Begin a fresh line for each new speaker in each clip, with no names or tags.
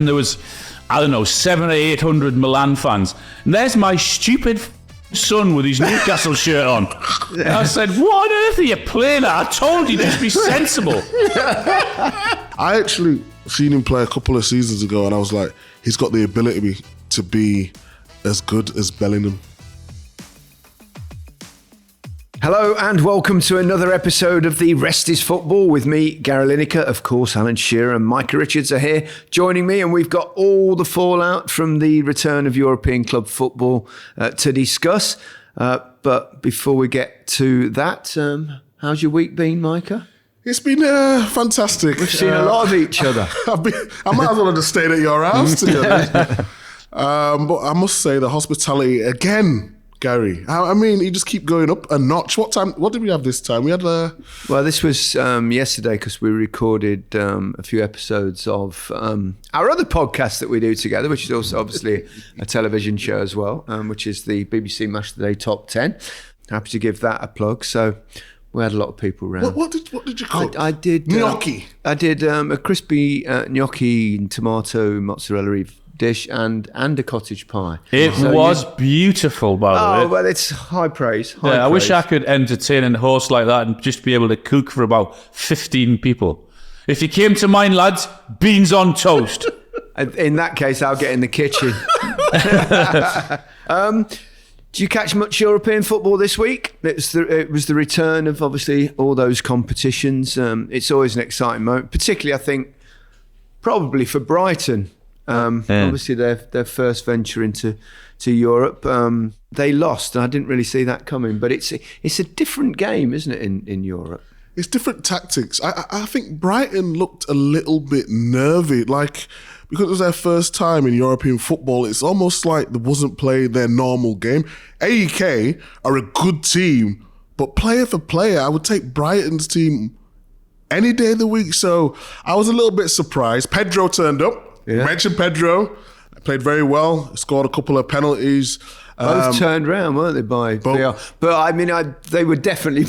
There was, I don't know, 700 or 800 Milan fans. And there's my stupid son with his Newcastle shirt on. And I said, what on earth are you playing at? I told you, just be sensible.
I actually seen him play a couple of seasons ago, and I was like, he's got the ability to be as good as Bellingham.
Hello and welcome to another episode of The Rest is Football with me, Gary Lineker. Of course, Alan Shearer and Micah Richards are here joining me, and we've got all the fallout from the return of European club football to discuss. But before we get to that, how's your week been, Micah?
It's been fantastic.
We've seen a lot of each other.
I might as well have just stayed at your house, to be honest. But I must say, the hospitality again, Gary. I mean, you just keep going up a notch. What did we have this time? We had
Well, this was yesterday because we recorded a few episodes of our other podcast that we do together, which is also obviously a television show as well, which is the BBC Match Today Top 10. Happy to give that a plug. So we had a lot of people around.
What did you cook?
I did
gnocchi.
I did a crispy gnocchi and tomato mozzarella dish and a cottage pie.
It was beautiful, by the way.
Oh, well, it's high praise.
I wish I could entertain and host like that and just be able to cook for about 15 people. If you came to mine, lads, beans on toast.
In that case, I'll get in the kitchen. Do you catch much European football this week? It was the return of, obviously, all those competitions. It's always an exciting moment, particularly, I think, probably for Brighton. Obviously, their first venture into Europe. They lost, and I didn't really see that coming. But it's a different game, isn't it, in Europe?
It's different tactics. I think Brighton looked a little bit nervy, because it was their first time in European football. It's almost like they wasn't playing their normal game. AEK are a good team, but player for player, I would take Brighton's team any day of the week. So I was a little bit surprised. Pedro turned up. Yeah. You mentioned Pedro. Played very well. Scored a couple of penalties.
Both turned round, weren't they, by VR? But I mean, they were definitely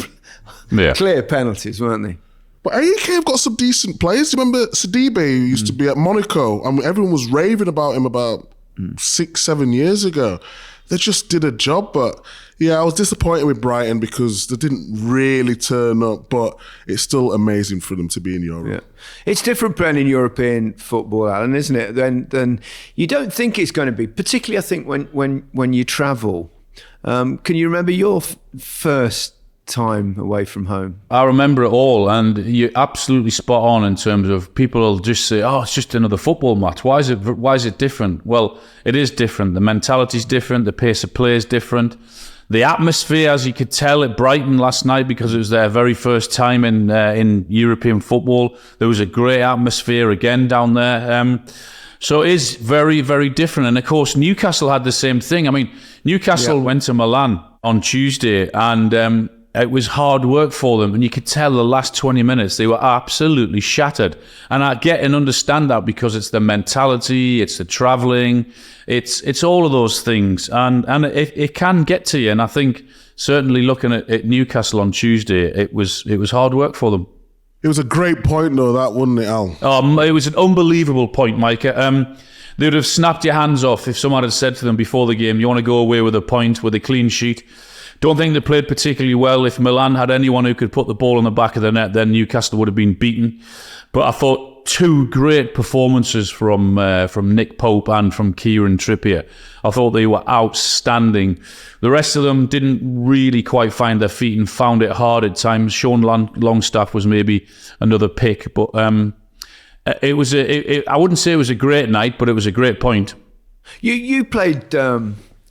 clear penalties, weren't they?
But AEK have got some decent players. You remember Sidibe, who used to be at Monaco, and everyone was raving about him about 6-7 years ago. They just did a job, but yeah, I was disappointed with Brighton because they didn't really turn up, but it's still amazing for them to be in Europe.
Yeah. It's different playing in European football, Alan, isn't it? Then you don't think it's going to be, particularly I think when you travel. Can you remember your first time away from home?
I remember it all, and you're absolutely spot on in terms of people will just say, oh, it's just another football match. Why is it different? Well, it is different. The mentality's different. The pace of play is different. The atmosphere, as you could tell at Brighton last night, because it was their very first time in European football, there was a great atmosphere again down there. So it is very, very different. And of course, Newcastle had the same thing. I mean, Newcastle went to Milan on Tuesday, and it was hard work for them, and you could tell the last 20 minutes they were absolutely shattered. And I get and understand that because it's the mentality, it's the travelling, it's all of those things, and it can get to you. And I think certainly looking at Newcastle on Tuesday, it was hard work for them.
It was a great point, though, that, wasn't it, Al?
It was an unbelievable point, Micah. They would have snapped your hands off if someone had said to them before the game, you want to go away with a point, with a clean sheet. Don't think they played particularly well. If Milan had anyone who could put the ball in the back of the net, then Newcastle would have been beaten. But I thought two great performances from Nick Pope and from Kieran Trippier. I thought they were outstanding. The rest of them didn't really quite find their feet and found it hard at times. Sean Longstaff was maybe another pick, but it was I wouldn't say it was a great night, but it was a great point.
You played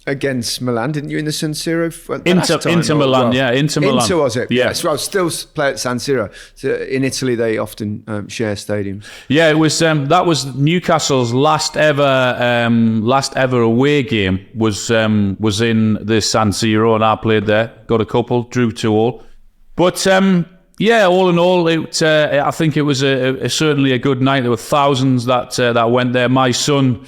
against Milan, didn't you, in the San Siro?
Inter Milan, yeah, Inter Milan.
Inter, was it?
Yeah.
So I still play at San Siro. So in Italy, they often share stadiums.
Yeah, it was. That was Newcastle's last ever away game. Was in the San Siro, and I played there. Got a couple, drew 2-2. But yeah, all in all, I think it was certainly a good night. There were thousands that went there. My son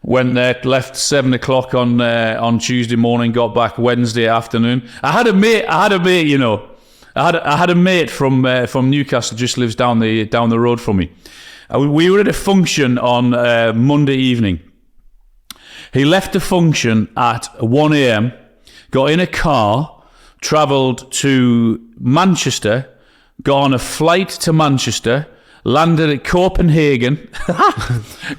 went there, left 7 o'clock on Tuesday morning, got back Wednesday afternoon. I had a mate, you know. I had a mate from Newcastle, just lives down the road from me. We were at a function on Monday evening. He left the function at 1 a.m., got in a car, travelled to Manchester, got on a flight to Manchester, landed at Copenhagen,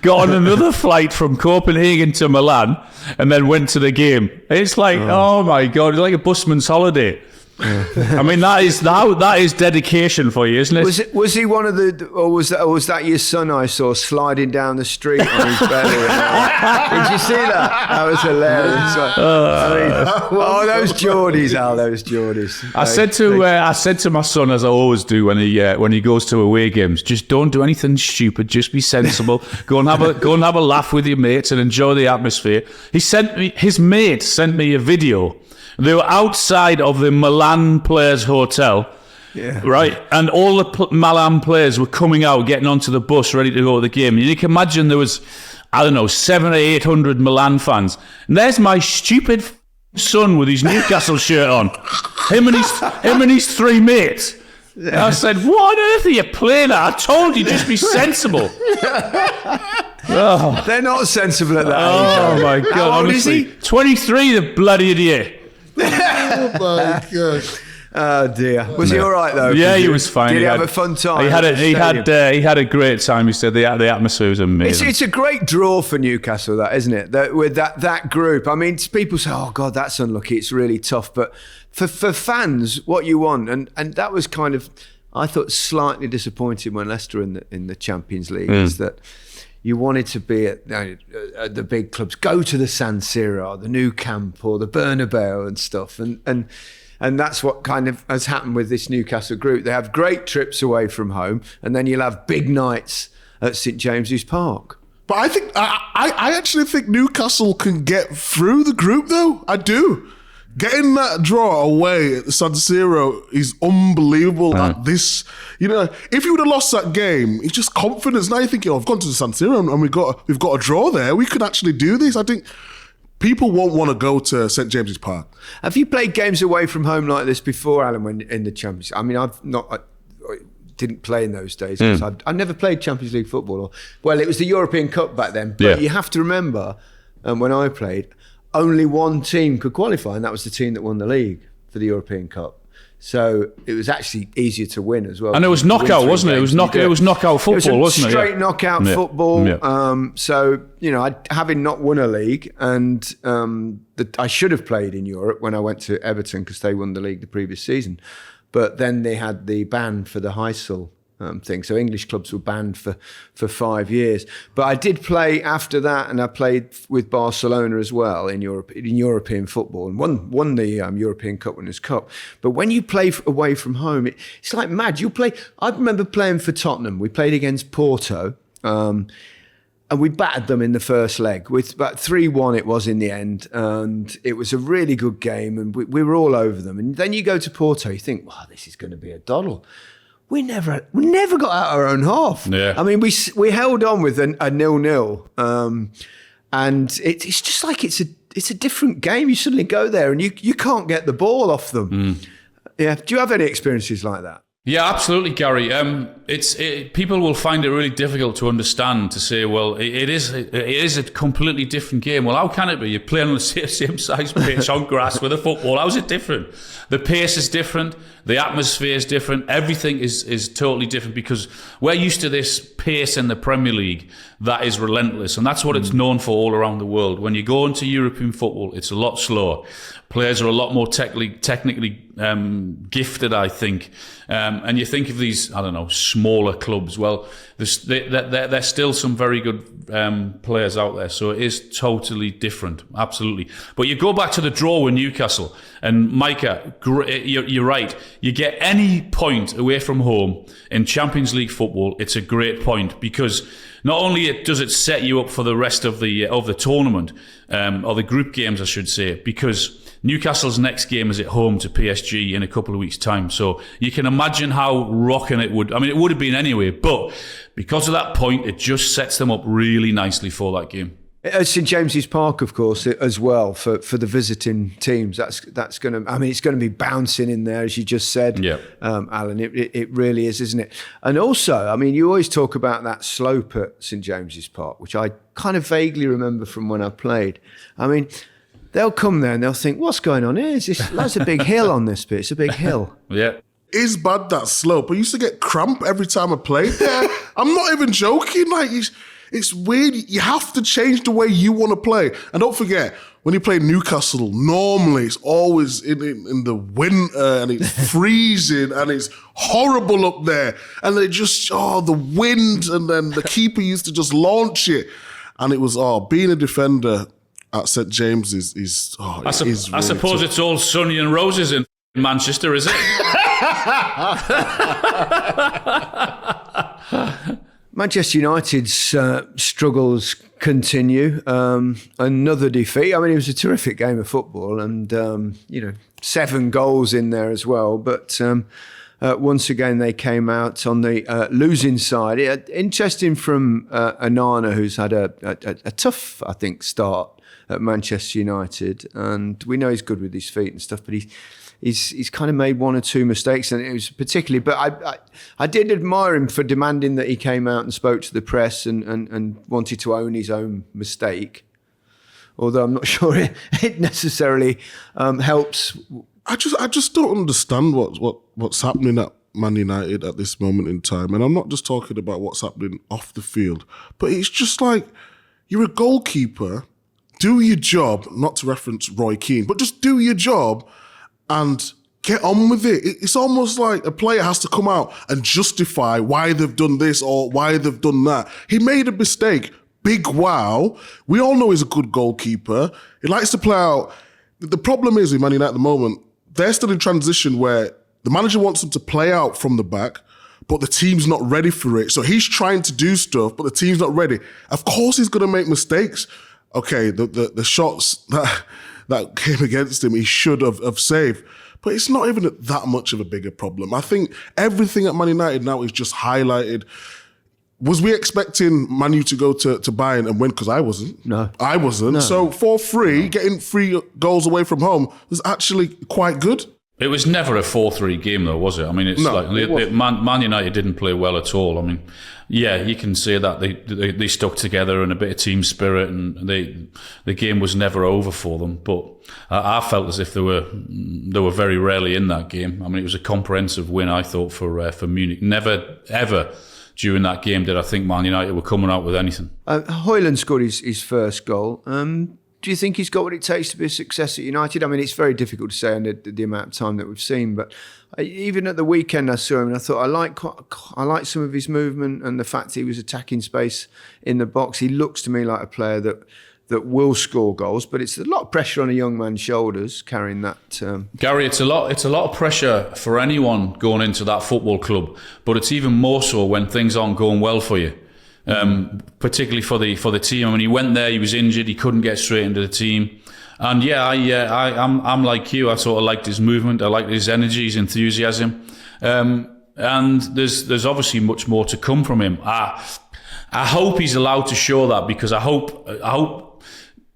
got on another flight from Copenhagen to Milan, and then went to the game. It's like, oh my God, it's like a busman's holiday. I mean, that is dedication for you, isn't it?
Was he one of the, or was that your son I saw sliding down the street on his belly? Did you see that? That was hilarious. Those Geordies, Al, those Geordies.
I said to my son, as I always do when he goes to away games, just don't do anything stupid. Just be sensible. Go and have a laugh with your mates and enjoy the atmosphere. His mate sent me a video. They were outside of the Milan Players Hotel, right? And all the Milan players were coming out, getting onto the bus, ready to go to the game. And you can imagine there was, 700 or 800 Milan fans. And there's my stupid son with his Newcastle shirt on. Him and his three mates. And I said, what on earth are you playing at? I told you, just be sensible.
They're not sensible at that age.
Oh, my God.
How old is he?
23, the bloody idiot.
Oh my God.
Oh dear. Was he all right though?
Yeah, he was fine.
Did he have a fun time?
He had a great time. He said the atmosphere was amazing.
It's a great draw for Newcastle, that, isn't it? With that group. I mean, people say, "Oh God, that's unlucky. It's really tough." But for fans, what you want, and that was kind of, I thought, slightly disappointing when Leicester in the Champions League is that. You wanted to be at the big clubs, go to the San Siro, the Nou Camp, or the Bernabeu and stuff, and that's what kind of has happened with this Newcastle group. They have great trips away from home, and then you'll have big nights at St James's Park.
But I think I actually think Newcastle can get through the group, though. I do. Getting that draw away at the San Siro is unbelievable. At this, if you would have lost that game, it's just confidence. Now you're thinking, I've gone to the San Siro and we've got a draw there. We could actually do this. I think people won't want to go to St James's Park.
Have you played games away from home like this before, Alan, when in the Champions League? I mean, I didn't play in those days because I never played Champions League football. Well, it was the European Cup back then. But you have to remember, when I played, only one team could qualify, and that was the team that won the league for the European Cup. So it was actually easier to win as well.
And it was knockout, wasn't it? It was knockout football, wasn't it?
Straight knockout football. Yeah. So, having not won a league, and I should have played in Europe when I went to Everton because they won the league the previous season. But then they had the ban for the Heysel thing. So English clubs were banned for 5 years. But I did play after that, and I played with Barcelona as well in European football, and won the European Cup Winners' Cup. But when you play away from home, it's like mad. I remember playing for Tottenham. We played against Porto, and we battered them in the first leg with about 3-1 it was in the end, and it was a really good game, and we were all over them. And then you go to Porto, you think, wow, this is going to be a doddle. We never got out our own half. Yeah. I mean, we held on with a 0-0, and it's just like it's a different game. You suddenly go there and you can't get the ball off them. Yeah. Do you have any experiences like that?
Yeah, absolutely, Gary. People will find it really difficult to understand, to say, well, it is a completely different game. Well, how can it be? You're playing on the same size pitch on grass with a football. How's it different? The pace is different. The atmosphere is different. Everything is totally different, because we're used to this pace in the Premier League that is relentless, and that's what it's known for all around the world. When you go into European football, it's a lot slower. Players are a lot more technically gifted, I think. And you think of these, smaller clubs. Well, there's still some very good players out there. So it is totally different, absolutely. But you go back to the draw with Newcastle, and Micah, you're right. You get any point away from home in Champions League football, it's a great point, because not only does it set you up for the rest of the tournament, or the group games, I should say, because Newcastle's next game is at home to PSG in a couple of weeks' time. So you can imagine how rocking it would. I mean, it would have been anyway, but because of that point, it just sets them up really nicely for that game.
At St James's Park, of course, as well for the visiting teams. That's going to. I mean, it's going to be bouncing in there, as you just said, Alan. It really is, isn't it? And also, I mean, you always talk about that slope at St James's Park, which I kind of vaguely remember from when I played. I mean, they'll come there and they'll think, "What's going on here? There's a big hill on this bit. It's a big hill."
Yeah.
It's bad, that slope. I used to get cramp every time I played there. I'm not even joking. Like, it's weird. You have to change the way you want to play. And don't forget, when you play Newcastle, normally it's always in the winter and it's freezing and it's horrible up there. And they just, the wind, and then the keeper used to just launch it. And it was, being a defender at St James is
I suppose it's all sunny and roses in Manchester, is it?
Manchester United's struggles continue. Another defeat. I mean, it was a terrific game of football, and 7 goals in there as well. But once again, they came out on the losing side. Interesting from Onana, who's had a tough, I think, start at Manchester United, and we know he's good with his feet and stuff, but He's kind of made 1 or 2 mistakes, and it was particularly. But I did admire him for demanding that he came out and spoke to the press and wanted to own his own mistake. Although I'm not sure it necessarily helps.
I just don't understand what's happening at Man United at this moment in time, and I'm not just talking about what's happening off the field, but it's just like, you're a goalkeeper, do your job. Not to reference Roy Keane, but just do your job and get on with it. It's almost like a player has to come out and justify why they've done this or why they've done that. He made a mistake. Big wow. We all know he's a good goalkeeper. He likes to play out. The problem is with Man United at the moment, they're still in transition where the manager wants them to play out from the back, but the team's not ready for it. So he's trying to do stuff, but the team's not ready. Of course he's going to make mistakes. Okay, the shots that came against him, he should have saved. But it's not even that much of a bigger problem. I think everything at Man United now is just highlighted. Was we expecting Man U to go to Bayern and win? Because I wasn't.
No.
I wasn't. No. So 4-3, getting 3 goals away from home was actually quite good.
It was never a 4-3 game, though, was it? I mean, it's Man United didn't play well at all. I mean, yeah, you can say that they stuck together and a bit of team spirit, and the game was never over for them. But I felt as if they were very rarely in that game. I mean, it was a comprehensive win, I thought, for Munich. Never ever during that game did I think Man United were coming out with anything.
Højlund scored his first goal. Do you think he's got what it takes to be a success at United? I mean, it's very difficult to say under the amount of time that we've seen, but even at the weekend I saw him and I thought I like some of his movement and the fact he was attacking space in the box. He looks to me like a player that will score goals, but it's a lot of pressure on a young man's shoulders carrying that.
Gary, it's a lot of pressure for anyone going into that football club, but it's even more so when things aren't going well for you. Particularly for the team. I mean, he went there, he was injured, he couldn't get straight into the team, and I'm like you. I sort of liked his movement, I liked his energy, his enthusiasm, and there's obviously much more to come from him. I hope he's allowed to show that, because I hope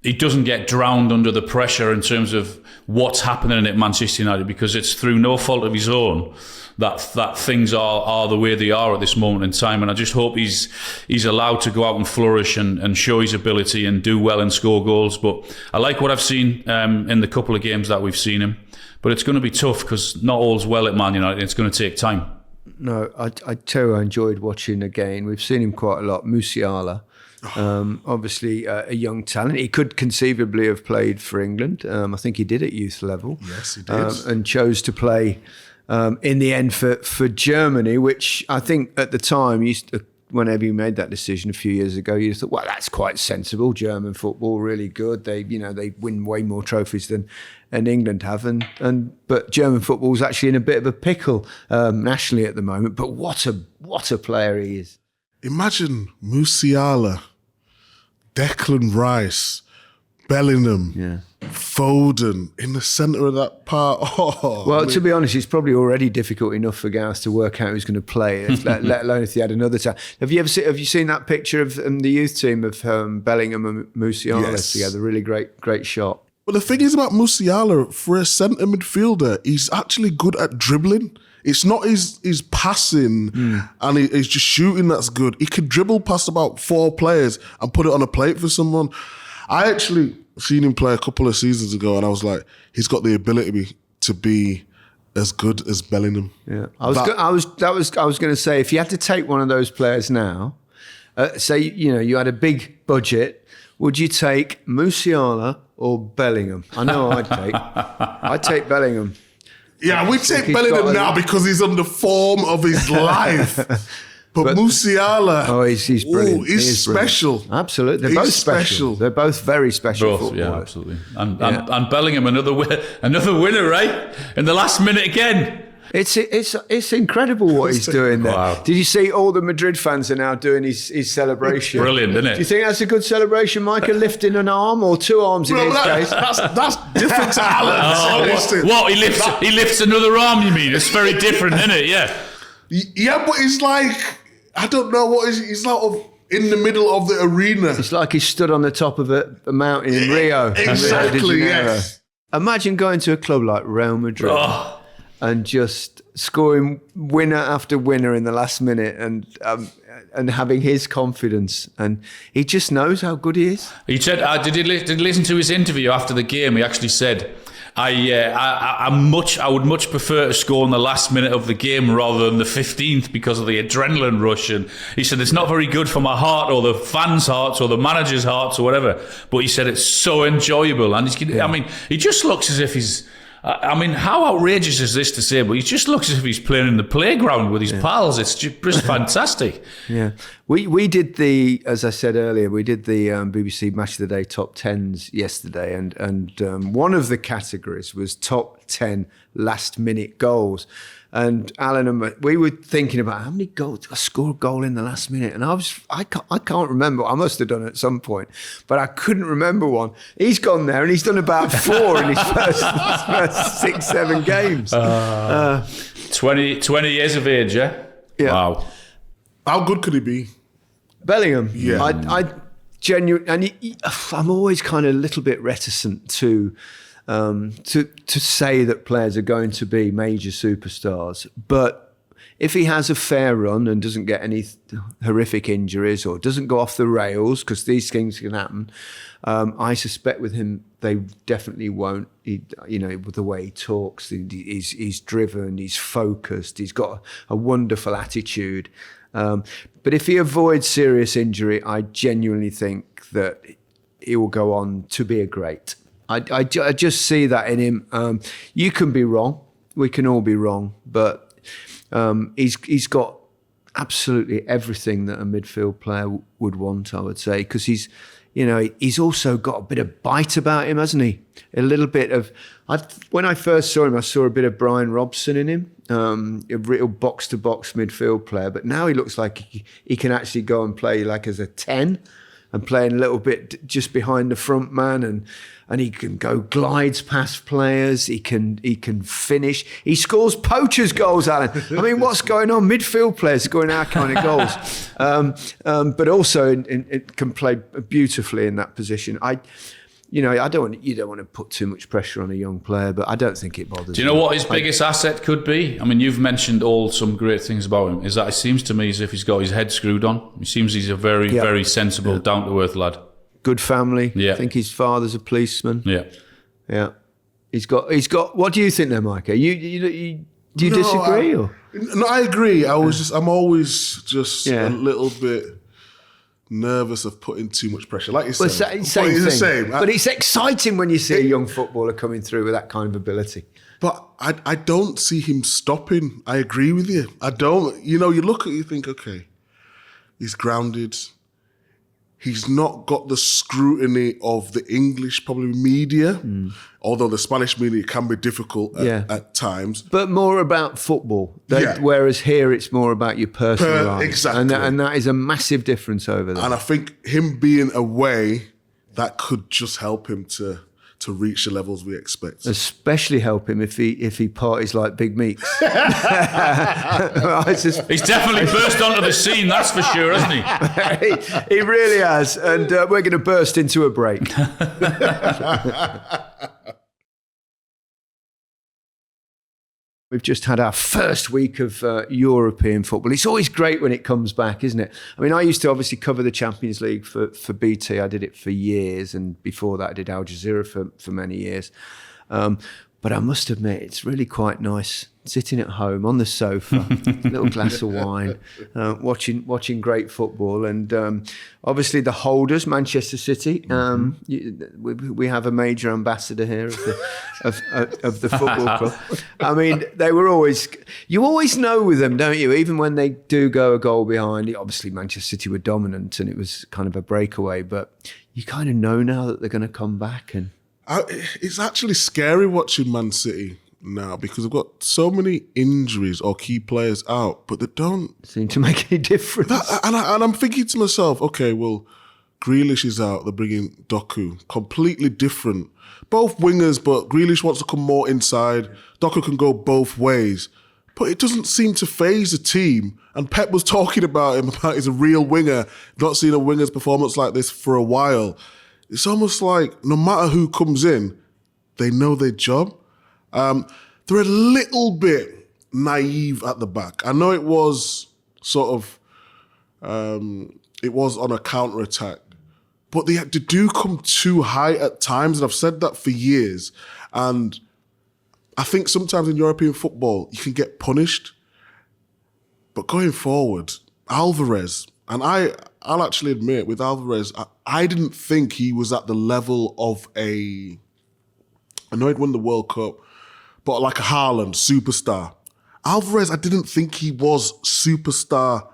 he doesn't get drowned under the pressure in terms of what's happening at Manchester United, because it's through no fault of his own that things are the way they are at this moment in time. And I just hope he's allowed to go out and flourish and show his ability and do well and score goals. But I like what I've seen in the couple of games that we've seen him. But it's going to be tough, because not all's well at Man United. It's going to take time.
No, I tell you, I enjoyed watching again. We've seen him quite a lot. Musiala. Obviously a young talent. He could conceivably have played for England. I think he did at youth level.
Yes, he did.
And chose to play in the end for Germany, which I think at the time, whenever you made that decision a few years ago, you thought, well, that's quite sensible. German football, really good. They win way more trophies than England have, but German football's actually in a bit of a pickle nationally at the moment. But what a player he is!
Imagine Musiala, Declan Rice, Bellingham, Foden in the centre of that part. Oh,
well, to be honest, it's probably already difficult enough for Gareth to work out who's going to play, let alone if he had another time. Have you seen that picture of the youth team of Bellingham and Musiala together? Really great shot.
But the thing is about Musiala, for a centre midfielder, he's actually good at dribbling. It's not his passing and he's just shooting that's good. He could dribble past about 4 players and put it on a plate for someone. I actually seen him play a couple of seasons ago, and I was like, he's got the ability to be as good as Bellingham.
Yeah, I was going to say, if you had to take one of those players now, say you had a big budget, would you take Musiala or Bellingham? I know I'd take Bellingham.
Yeah, we take Bellingham now because he's on the form of his life. But Musiala,
he's brilliant.
He's special.
Brilliant. Absolutely, they're both special. They're both very special footballers.
Yeah, absolutely. And Bellingham, another winner, right? In the last minute again.
It's incredible what he's doing there.
Wow.
Did you see all the Madrid fans are now doing his celebration?
Brilliant, isn't it?
Do you think that's a good celebration, Micah? Lifting an arm or 2 arms in his case?
That's different to Alan.
What? He lifts another arm, you mean? It's very different, isn't it? Yeah.
Yeah, but it's like, I don't know what is. He's like in the middle of the arena.
It's like he stood on the top of a mountain in Rio.
Exactly, yes.
Imagine going to a club like Real Madrid and just scoring winner after winner in the last minute and having his confidence. And he just knows how good he is.
He said, did you listen to his interview after the game? He actually said, I would much prefer to score in the last minute of the game rather than the 15th because of the adrenaline rush. And he said it's not very good for my heart or the fans' hearts or the manager's hearts or whatever. But he said it's so enjoyable. And I mean, he just looks as if he's. I mean, how outrageous is this to say? But he just looks as if he's playing in the playground with his pals. It's just fantastic.
Yeah, we did as I said earlier, we did the BBC Match of the Day top 10s yesterday, and one of the categories was top 10 last minute goals. And Alan and we were thinking about how many goals did I score a goal in the last minute, and I can't remember. I must have done it at some point, but I couldn't remember one. He's gone there and he's done about 4 in his first 6-7 games.
20 years of age, yeah? Wow.
How good could he be?
Bellingham.
Yeah.
I genuinely, and I'm always kind of a little bit reticent to say that players are going to be major superstars, but if he has a fair run and doesn't get any horrific injuries or doesn't go off the rails, because these things can happen, I suspect with him they definitely won't. With the way he talks, he's driven, he's focused, he's got a wonderful attitude. But if he avoids serious injury, I genuinely think that he will go on to be a great. I just see that in him. You can be wrong. We can all be wrong. But he's got absolutely everything that a midfield player would want, I would say, because he's also got a bit of bite about him, hasn't he? A little bit of... when I first saw him, I saw a bit of Brian Robson in him, a real box-to-box midfield player. But now he looks like he can actually go and play like as a 10 and playing a little bit just behind the front man, and he can go glides past players. He can finish. He scores poachers' goals, Alan. I mean, what's going on? Midfield players scoring our kind of goals, but also it can play beautifully in that position. You don't want to put too much pressure on a young player, but I don't think it bothers.
Do you know what his biggest asset could be? I mean, you've mentioned some great things about him. Is that it seems to me as if he's got his head screwed on. He seems he's a very, very sensible, down-to-earth lad. Good family. Yeah. I think his father's a policeman. Yeah. Yeah. He's got. What do you think, there, Micah? Do you disagree?
No, I agree. I'm always just a little bit nervous of putting too much pressure. Like you said,
it's the same. But it's exciting when you see a young footballer coming through with that kind of ability.
But I don't see him stopping. I agree with you. I don't. You look at it, you think, okay, he's grounded. He's not got the scrutiny of the English probably media, although the Spanish media can be difficult at times.
But more about football. Whereas here it's more about your personal life.
Exactly.
And that is a massive difference over there.
And I think him being away that could just help him to reach the levels we expect.
Especially help him if he parties like Big Meeks.
He's definitely burst onto the scene, that's for sure, hasn't he?
He really has. And we're going to burst into a break. We've just had our first week of European football. It's always great when it comes back, isn't it? I mean, I used to obviously cover the Champions League for BT. I did it for years. And before that, I did Al Jazeera for many years. But I must admit, it's really quite nice sitting at home on the sofa, a little glass of wine, watching great football. And obviously the holders, Manchester City, we have a major ambassador here of the football club. I mean, you always know with them, don't you? Even when they do go a goal behind, obviously Manchester City were dominant and it was kind of a breakaway, but you kind of know now that they're going to come back. And
it's actually scary watching Man City now because they've got so many injuries or key players out, but they don't
seem to make any difference.
And I'm thinking to myself, okay, well, Grealish is out. They're bringing Doku. Completely different. Both wingers, but Grealish wants to come more inside. Doku can go both ways. But it doesn't seem to faze the team. And Pep was talking about him, about he's a real winger. Not seen a winger's performance like this for a while. It's almost like no matter who comes in, they know their job. They're a little bit naive at the back. I know it was sort of, it was on a counter-attack, but they do come too high at times, and I've said that for years. And I think sometimes in European football, you can get punished. But going forward, Alvarez, and I'll actually admit, with Alvarez, I didn't think he was at the level of I know he'd won the World Cup, but like a Haaland, superstar. Alvarez, I didn't think he was superstar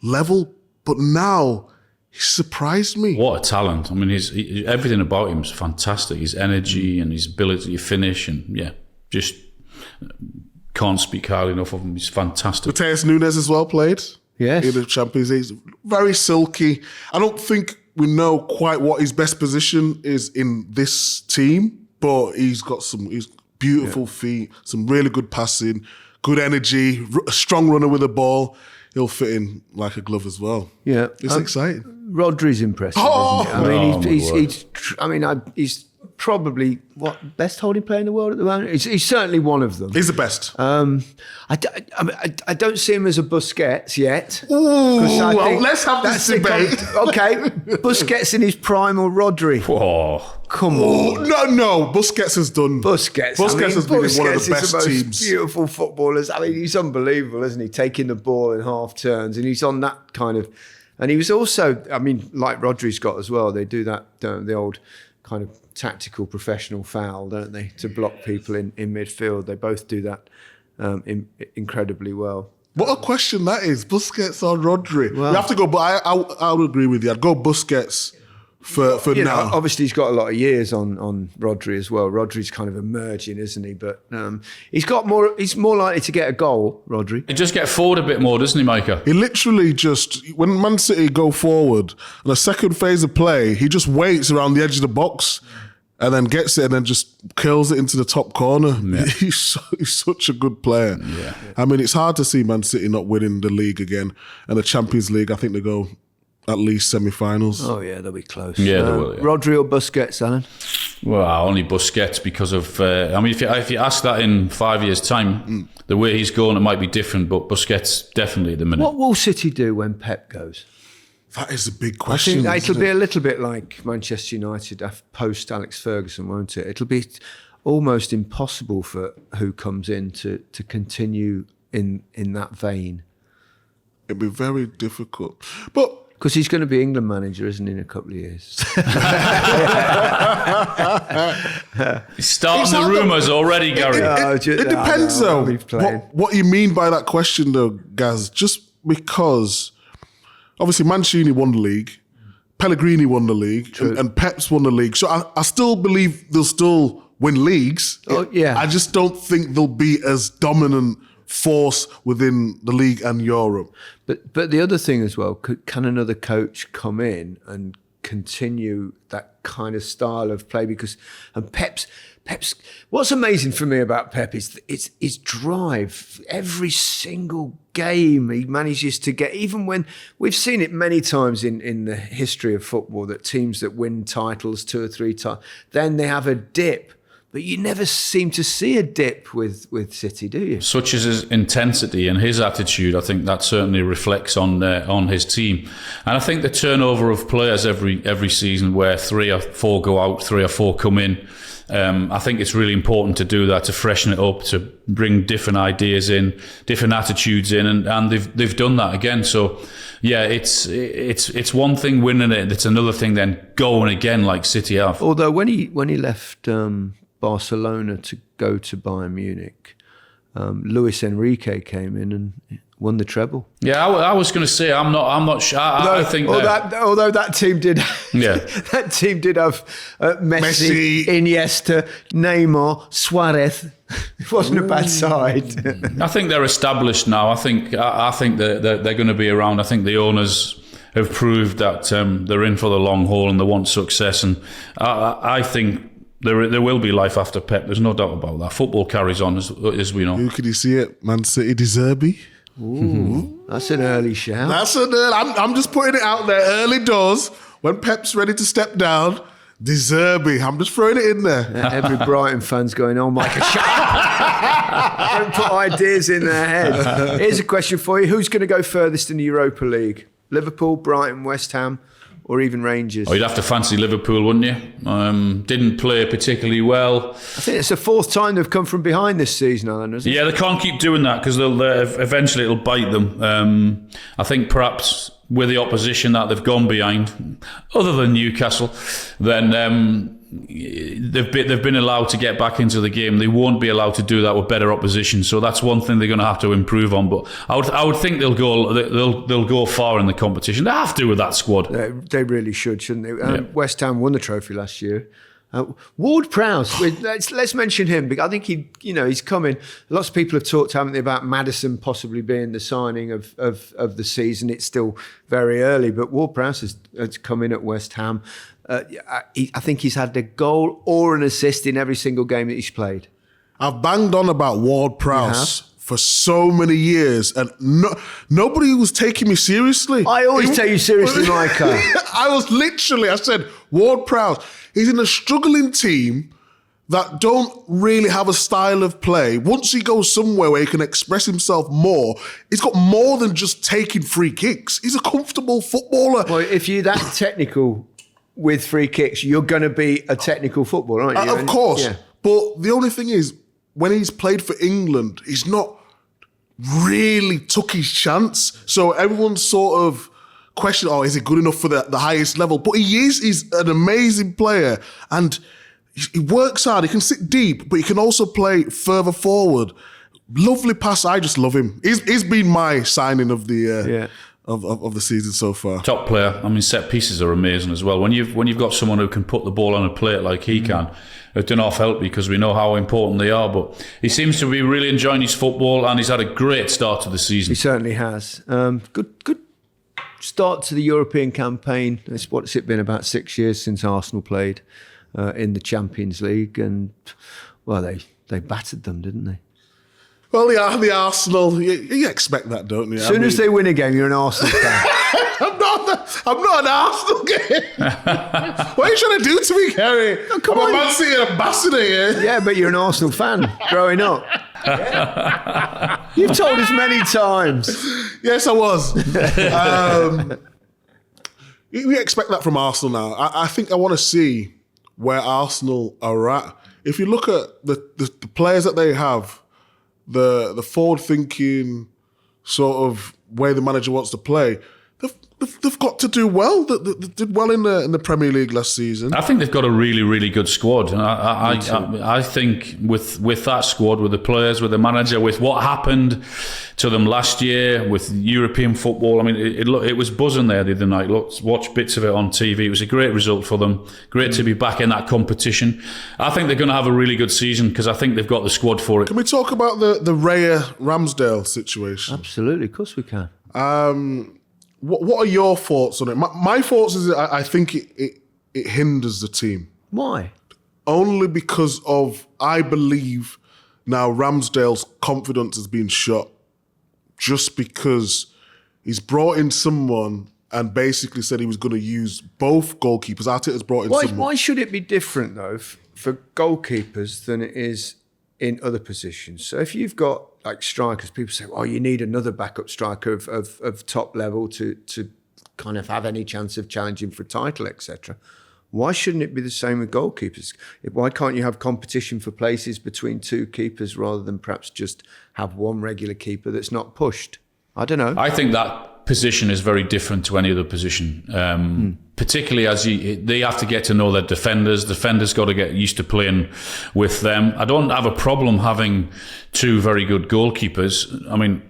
level, but now he surprised me.
What a talent. I mean, everything about him is fantastic. His energy and his ability to finish and, just can't speak highly enough of him. He's fantastic.
Mateus Nunes as well played.
Yes.
In the Champions League. Very silky. I don't think we know quite what his best position is in this team, but he's got he's beautiful feet, some really good passing, good energy, a strong runner with the ball. He'll fit in like a glove as well.
Yeah.
It's exciting.
Rodri's impressive, isn't he? I mean, he's probably best holding player in the world at the moment. He's certainly one of them.
He's the best.
I don't see him as a Busquets yet.
Let's have this debate.
Okay, Busquets in his prime or Rodri?
Oh,
come on.
No. Busquets has done.
Busquets
has been one of the best
most
teams.
Beautiful footballers. I mean, he's unbelievable, isn't he? Taking the ball in half turns, and he's on that kind of. And he was also, I mean, like Rodri's got as well. They do that, the old kind of tactical professional foul, don't they, to block people in midfield. They both do that incredibly well.
What a question that is, Busquets or Rodri? Well, you have to go, but I would agree with you. I'd go Busquets for now.
Obviously, he's got a lot of years on Rodri as well. Rodri's kind of emerging, isn't he? But he's more likely to get a goal, Rodri.
He just get forward a bit more, doesn't he, Micah?
He literally just, when Man City go forward, in the second phase of play, he just waits around the edge of the box and then gets it and then just curls it into the top corner. Yeah. He's such a good player.
Yeah.
I mean, it's hard to see Man City not winning the league again. And the Champions League, I think they go at least semi-finals.
Oh, yeah, they'll be close.
Yeah, they will. Yeah.
Rodri or Busquets, Alan?
Well, only Busquets because of... I mean, if you ask that in 5 years' time, the way he's going, it might be different, but Busquets definitely at the minute.
What will City do when Pep goes?
That is a big question.
I think it'll be a little bit like Manchester United post Alex Ferguson, won't it? It'll be almost impossible for who comes in to continue in that vein.
It'll be very difficult. But...
Because he's going to be England manager, isn't he, in a couple of years?
He's starting the rumours already, Gary.
It depends, though, what you mean by that question, though, Gaz. Just because, obviously, Mancini won the league, Pellegrini won the league, and Pep's won the league. So I still believe they'll still win leagues.
Oh, yeah.
I just don't think they'll be as dominant force within the league and Europe.
But the other thing as well, can another coach come in and continue that kind of style of play and Pep's what's amazing for me about Pep is his drive. Every single game he manages to get, even when we've seen it many times in the history of football, that teams that win titles 2 or 3 times, then they have a dip. But you never seem to see a dip with City, do you?
Such as his intensity and his attitude, I think that certainly reflects on his team. And I think the turnover of players every season, where 3 or 4 go out, 3 or 4 come in, I think it's really important to do that, to freshen it up, to bring different ideas in, different attitudes in, and they've done that again. So yeah, it's one thing winning it, it's another thing then going again like City have.
Although when he left Barcelona to go to Bayern Munich, Luis Enrique came in and won the treble.
Yeah, I was going to say I'm not sure. I think
although that team did,
yeah,
that team did have Messi, Iniesta, Neymar, Suarez. It wasn't a bad side.
I think they're established now. I think they're going to be around. I think the owners have proved that they're in for the long haul and they want success. And I think there will be life after Pep. There's no doubt about that. Football carries on, as we know.
Who could you see it? Man City, De Zerbi.
Ooh, that's an early shout.
I'm just putting it out there. Early doors, when Pep's ready to step down, De Zerbi. I'm just throwing it in there.
Every Brighton fan's going, oh, Micah, shut up. Don't put ideas in their head. Here's a question for you. Who's going to go furthest in the Europa League? Liverpool, Brighton, West Ham, or even Rangers?
Oh, you'd have to fancy Liverpool, wouldn't you? Didn't play particularly well.
I think it's the 4th time they've come from behind this season, Alan, isn't it?
Yeah, they can't keep doing that because eventually it'll bite them. I think perhaps with the opposition that they've gone behind, other than Newcastle, then they've been allowed to get back into the game. They won't be allowed to do that with better opposition. So that's one thing they're going to have to improve on. But I would think they'll go far in the competition. They have to with that squad.
They really should, shouldn't they? Yeah. West Ham won the trophy last year. Ward-Prowse, let's mention him because I think he's coming. Lots of people have talked, haven't they, about Maddison possibly being the signing of the season. It's still very early, but Ward-Prowse has come in at West Ham. I think he's had a goal or an assist in every single game that he's played.
I've banged on about Ward-Prowse for so many years, and nobody was taking me seriously.
I always take you seriously, Micah.
I said, Ward-Prowse, he's in a struggling team that don't really have a style of play. Once he goes somewhere where he can express himself more, he's got more than just taking free kicks. He's a comfortable footballer.
Well, if you're that technical with free kicks, you're going to be a technical footballer, aren't you?
Of course. Yeah. But the only thing is, when he's played for England, he's not really took his chance. So everyone's sort of questioning, is he good enough for the highest level? But he is. He's an amazing player. And he works hard. He can sit deep, but he can also play further forward. Lovely pass. I just love him. He's been my signing of the... Of the season so far.
Top player. I mean, set pieces are amazing as well. When you've got someone who can put the ball on a plate like he can, it doesn't half help because we know how important they are. But he seems to be really enjoying his football, and he's had a great start to the season.
He certainly has. Good start to the European campaign. What's it been, about 6 years since Arsenal played in the Champions League, and well, they battered them, didn't they?
Well, the Arsenal, you expect that, don't you?
As soon as they win a game, you're an Arsenal fan.
I'm not an Arsenal fan. What are you trying to do to me, Kerry?
Oh, come
I'm
on.
a Man City ambassador here.
Yeah, but you're an Arsenal fan growing up. Yeah. You've told us many times.
Yes, I was. We expect that from Arsenal now. I think I want to see where Arsenal are at. If you look at the players that they have, the forward-thinking sort of way the manager wants to play, they've got to do well. They did well in the Premier League last season.
I think they've got a really, really good squad. And I think with that squad, with the players, with the manager, with what happened to them last year with European football, I mean, it was buzzing there the other night. Watched bits of it on TV. It was a great result for them. Great to be back in that competition. I think they're going to have a really good season because I think they've got the squad for it.
Can we talk about the Raya Ramsdale situation?
Absolutely, of course we can.
What are your thoughts on it? My thoughts is that I think it hinders the team.
Why?
Only because of, I believe now Ramsdale's confidence has been shot just because he's brought in someone and basically said he was going to use both goalkeepers. Arteta's brought in someone.
Why should it be different, though, for goalkeepers than it is in other positions? So if you've got like strikers, people say, "Oh, you need another backup striker of top level to kind of have any chance of challenging for a title, etc." Why shouldn't it be the same with goalkeepers? Why can't you have competition for places between two keepers rather than perhaps just have one regular keeper that's not pushed? I don't know.
I think that position is very different to any other position, particularly as they have to get to know their defenders. Defenders got to get used to playing with them. I don't have a problem having two very good goalkeepers. I mean,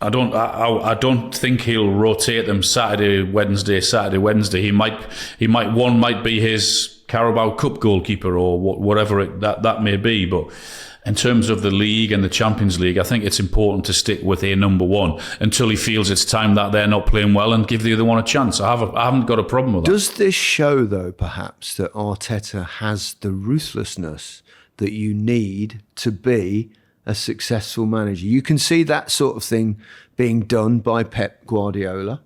I don't think he'll rotate them Saturday, Wednesday. He might one might be his Carabao Cup goalkeeper or whatever that may be. But in terms of the league and the Champions League, I think it's important to stick with a number one until he feels it's time that they're not playing well and give the other one a chance. I haven't got a problem with that.
Does this show, though, perhaps that Arteta has the ruthlessness that you need to be a successful manager? You can see that sort of thing being done by Pep Guardiola.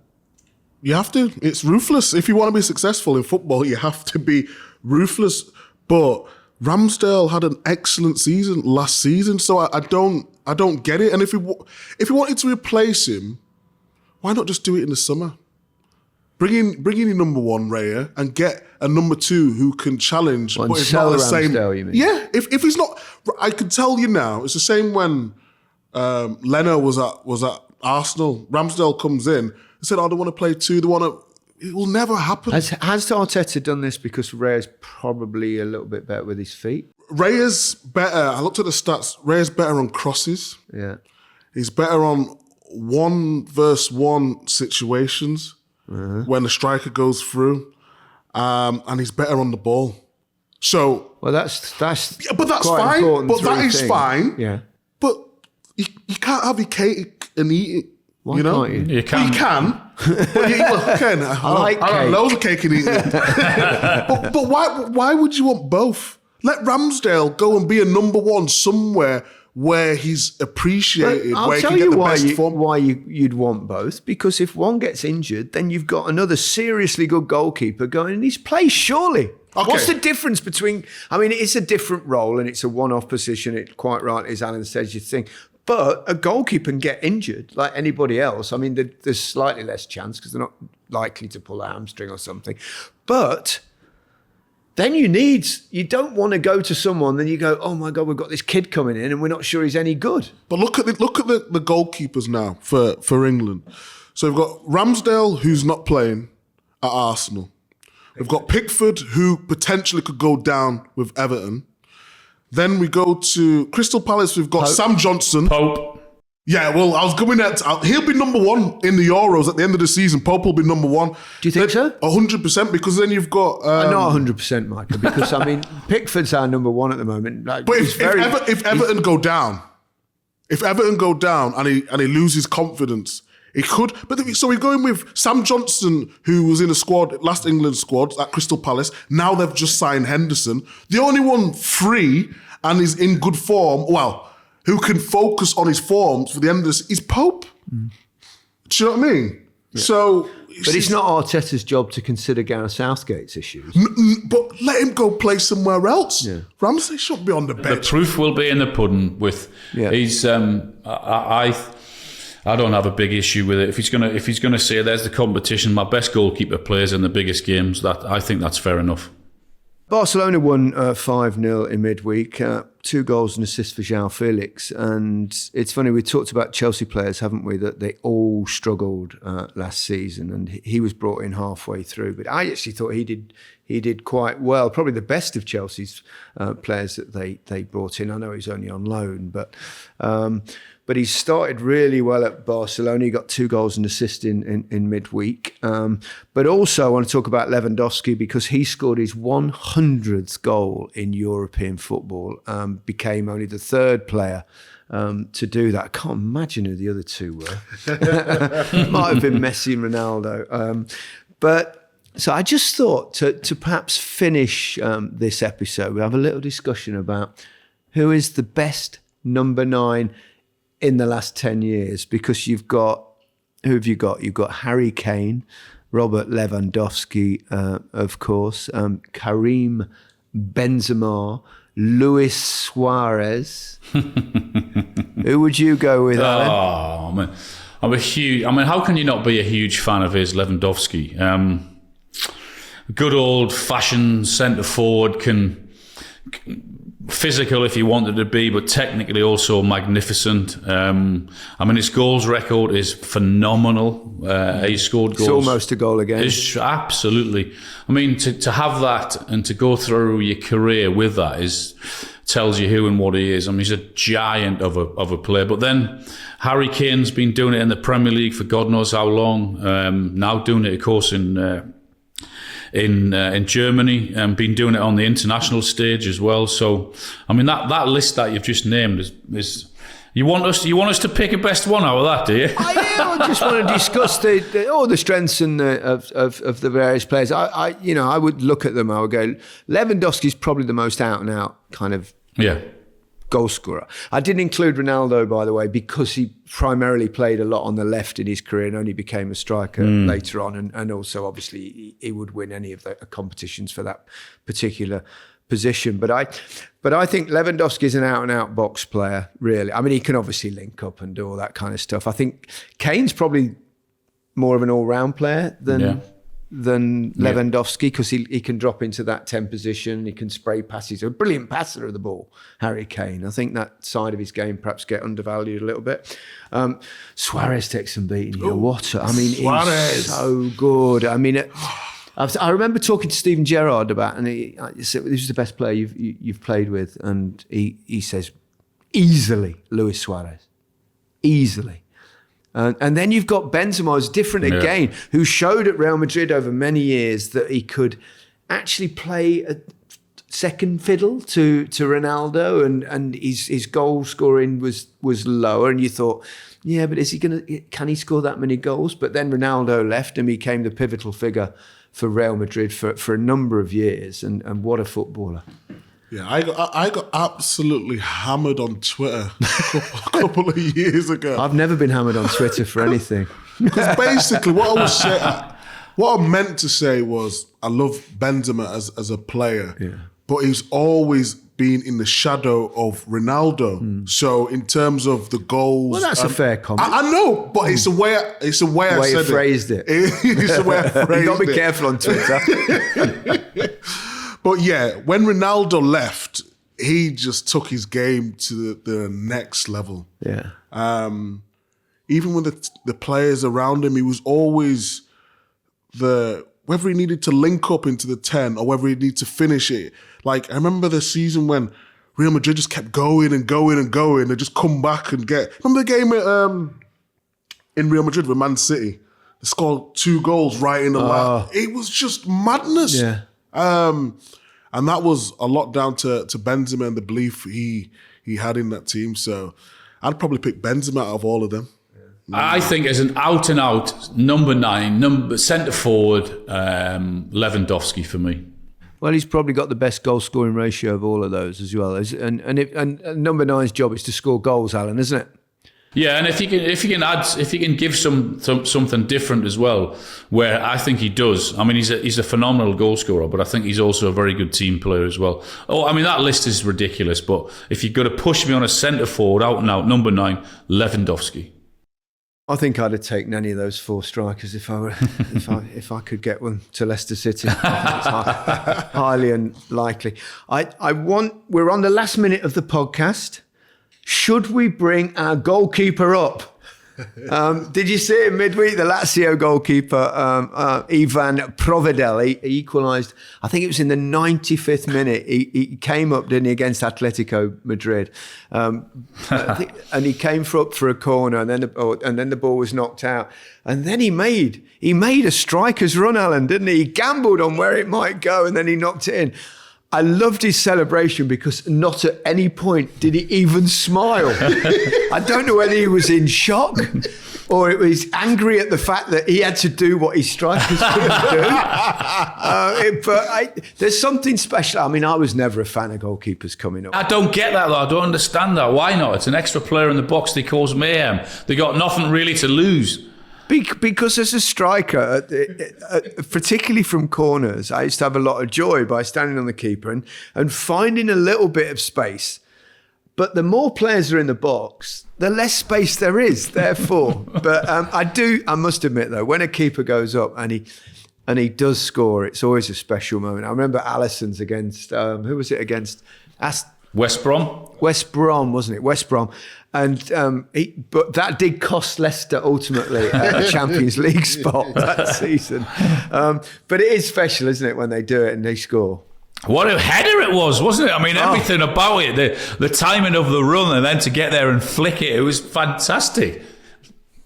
You have to. It's ruthless. If you want to be successful in football, you have to be ruthless. But Ramsdale had an excellent season last season, so I don't get it. And if you wanted to replace him, why not just do it in the summer? Bring in your number one, Raya, and get a number two who can challenge.
Well,
but it's not the same.
Ramsdale, you mean?
Yeah, if he's not, I can tell you now. It's the same when Leno was at Arsenal. Ramsdale comes in and said, "I don't want to play two. It will never happen."
Has Arteta done this because Raya's probably a little bit better with his feet?
Raya's better. I looked at the stats. Raya's better on crosses.
Yeah,
he's better on 1-versus-1 situations. When the striker goes through, and he's better on the ball. So,
well, that's
but that's
quite
fine. But that is
thing.
fine.
Yeah,
but you can't have your cake and eat it.
Why can't you?
You can.
Well, you can. But I don't know the cake and eat it. but why would you want both? Let Ramsdale go and be a number one somewhere where he's appreciated, where he can get the best form.
Why you'd want both. Because if one gets injured, then you've got another seriously good goalkeeper going in his place, surely.
Okay.
What's the difference between... I mean, it's a different role and it's a one-off position. It quite right, as Alan says, you think. But a goalkeeper can get injured like anybody else. I mean, there's slightly less chance because they're not likely to pull a hamstring or something. But... then you don't want to go to someone, then you go, "Oh my God, we've got this kid coming in and we're not sure he's any good."
But look at the goalkeepers now for England. So we've got Ramsdale, who's not playing at Arsenal. We've got Pickford, who potentially could go down with Everton. Then we go to Crystal Palace, we've got
Pope.
Sam Johnson.
Pope.
Yeah, well, I was coming at... he'll be number one in the Euros at the end of the season. Pope will be number one.
Do you think so?
100%, because then you've got...
Not 100%, Micah, because, I mean, Pickford's our number one at the moment. Like,
but if Everton go down, and he loses confidence, he could... So we're going with Sam Johnson, who was in a squad, last England squad at Crystal Palace. Now they've just signed Henderson. The only one free and is in good form... well... who can focus on his forms for the end of this is Pope. Do you know what I mean? Yeah. So,
but it's not Arteta's job to consider Gareth Southgate's issues.
But let him go play somewhere else. Yeah. Ramsey shouldn't be on the bench.
The proof will be in the pudding. He's. I don't have a big issue with it. If he's gonna say there's the competition, my best goalkeeper plays in the biggest games, that I think that's fair enough.
Barcelona won 5-0 in midweek, 2 goals and assists for João Felix. And it's funny, we talked about Chelsea players, haven't we, that they all struggled last season, and he was brought in halfway through. But I actually thought he he did quite well. Probably the best of Chelsea's players that they brought in. I know he's only on loan, but he started really well at Barcelona. He got 2 goals and assist in midweek. But also I want to talk about Lewandowski because he scored his 100th goal in European football, became only the 3rd player to do that. I can't imagine who the other 2 were. Might have been Messi and Ronaldo. So I just thought to perhaps finish this episode, we have a little discussion about who is the best number 9 in the last 10 years, because who have you got? You've got Harry Kane, Robert Lewandowski, of course, Karim Benzema, Luis Suarez. Who would you go with, Alan?
Oh, man. How can you not be a huge fan of his, Lewandowski? Good old-fashioned centre-forward, physical if he wanted to be, but technically also magnificent. His goals record is phenomenal. He scored goals.
It's almost a goal again.
Absolutely. To have that and to go through your career with that tells you who and what he is. He's a giant of a player. But then Harry Kane's been doing it in the Premier League for God knows how long. Now doing it, of course, in Germany, and been doing it on the international stage as well. So, that list that you've just named is you want us to pick a best one out of that, do you?
I just want to discuss all the strengths and of the various players. I would look at them. I would go, Lewandowski's probably the most out and out kind of goal scorer. I didn't include Ronaldo, by the way, because he primarily played a lot on the left in his career and only became a striker later on. And also, obviously, he would win any of the competitions for that particular position. But I think Lewandowski is an out-and-out box player, really. He can obviously link up and do all that kind of stuff. I think Kane's probably more of an all-round player than Lewandowski, because he can drop into that 10 position, he can spray passes. A brilliant passer of the ball, Harry Kane. I think that side of his game perhaps get undervalued a little bit. Suarez takes some beating. Suarez. He's so good. I remember talking to Steven Gerrard about, and he said, "This is the best player you've played with," and he says, "Easily, Luis Suarez, easily." And then you've got Benzema, who's different again, who showed at Real Madrid over many years that he could actually play a second fiddle to Ronaldo, and his goal scoring was lower. And you thought, yeah, but can he score that many goals? But then Ronaldo left and became the pivotal figure for Real Madrid for a number of years. And what a footballer.
Yeah, I got absolutely hammered on Twitter a couple of years ago.
I've never been hammered on Twitter for anything.
Because basically what I meant to say was I love Benzema as a player, but he's always been in the shadow of Ronaldo. So in terms of the goals,
well, that's a fair comment.
I know, but it's the way I said
phrased it.
It's the way I phrased it.
You've got to be careful on Twitter.
But yeah, when Ronaldo left, he just took his game to the next level.
Yeah.
Even with the players around him, he was always whether he needed to link up into the 10 or whether he needed to finish it. Like, I remember the season when Real Madrid just kept going and going and going. They just come back and remember the game in Real Madrid with Man City? They scored 2 goals right in the lap. It was just madness.
Yeah.
And that was a lot down to Benzema and the belief he had in that team. So I'd probably pick Benzema out of all of them.
I think as an out-and-out number 9, centre-forward, Lewandowski for me.
Well, he's probably got the best goal-scoring ratio of all of those as well. And number 9's job is to score goals, Alan, isn't it?
Yeah, and if you can give something different as well, where I think he does. He's a phenomenal goal scorer, but I think he's also a very good team player as well. That list is ridiculous, but if you've got to push me on a centre forward, out and out, number 9, Lewandowski.
I think I'd have taken any of those 4 strikers if I could get one to Leicester City. It's highly unlikely. We're on the last minute of the podcast. Should we bring our goalkeeper up? Did you see it midweek? The Lazio goalkeeper, Ivan Provedel, he equalised, I think it was in the 95th minute. He came up, didn't he, against Atletico Madrid. And he came up for a corner and then the ball was knocked out. And then he made a striker's run, Alan, didn't he? He gambled on where it might go and then he knocked it in. I loved his celebration because not at any point did he even smile. I don't know whether he was in shock or it was angry at the fact that he had to do what his strikers couldn't do. There's something special. I mean, I was never a fan of goalkeepers coming up.
I don't get that, though. I don't understand that. Why not? It's an extra player in the box. They cause mayhem. They got nothing really to lose.
Because as a striker, particularly from corners, I used to have a lot of joy by standing on the keeper and finding a little bit of space. But the more players are in the box, the less space there is, therefore. But I must admit, though, when a keeper goes up and he does score, it's always a special moment. I remember Alisson's against, who was it against?
West Brom?
West Brom, wasn't it? West Brom. And but that did cost Leicester ultimately a Champions League spot that season. But it is special, isn't it, when they do it and they score?
What a header it was, wasn't it? I mean, everything about it, the timing of the run and then to get there and flick it was fantastic.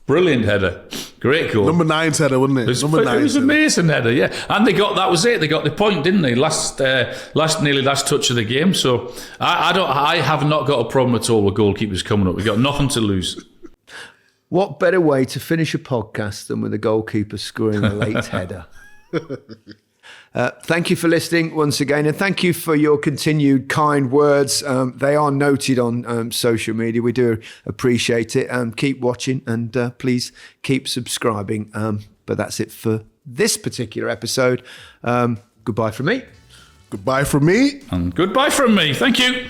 Brilliant header. Great goal.
Number 9's header, wasn't it?
It was amazing header, yeah. And that was it. They got the point, didn't they? Last touch of the game. So I have not got a problem at all with goalkeepers coming up. We've got nothing to lose.
What better way to finish a podcast than with a goalkeeper scoring a late header? Thank you for listening once again, and thank you for your continued kind words. They are noted on social media. We do appreciate it. Keep watching and please keep subscribing. But that's it for this particular episode. Goodbye from me.
Goodbye from me.
And goodbye from me. Thank you.